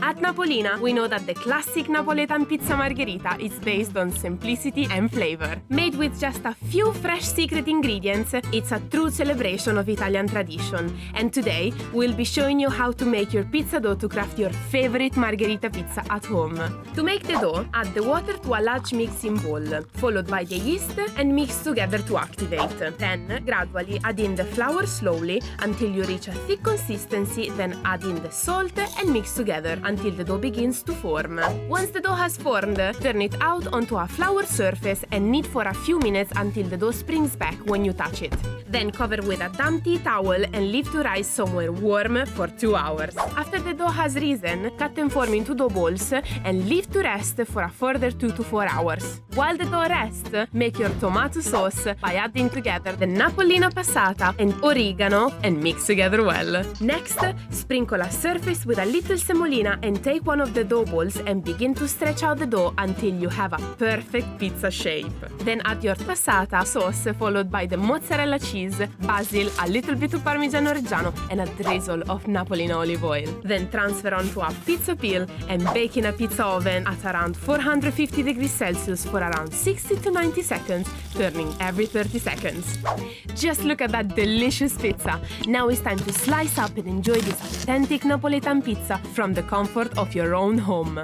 At Napolina, we know that the classic Napolitan pizza margherita is based on simplicity and flavor. Made with just a few fresh secret ingredients, it's a true celebration of Italian tradition. And today, we'll be showing you how to make your pizza dough to craft your favorite margherita pizza at home. To make the dough, add the water to a large mixing bowl, followed by the yeast, and mix together to activate. Then, gradually add in the flour slowly until you reach a thick consistency, then add in the salt and mix together until the dough begins to form. Once the dough has formed, turn it out onto a flour surface and knead for a few minutes until the dough springs back when you touch it. Then cover with a damp tea towel and leave to rise somewhere warm for 2 hours. After the dough has risen, cut and form into dough balls and leave to rest for a further 2 to 4 hours. While the dough rests, make your tomato sauce by adding together the Napolina Passata and oregano and mix together well. Next, sprinkle a surface with a little semolina and take one of the dough balls and begin to stretch out the dough until you have a perfect pizza shape. Then add your passata sauce followed by the mozzarella cheese, basil, a little bit of Parmigianno Regianno and a drizzle of Napolina Olive Oil. Then transfer onto a pizza peel and bake in a pizza oven at around 450 degrees Celsius for around 60 to 90 seconds, turning every 30 seconds. Just look at that delicious pizza! Now it's time to slice up and enjoy this authentic Napolitan pizza from the comfort of your own home.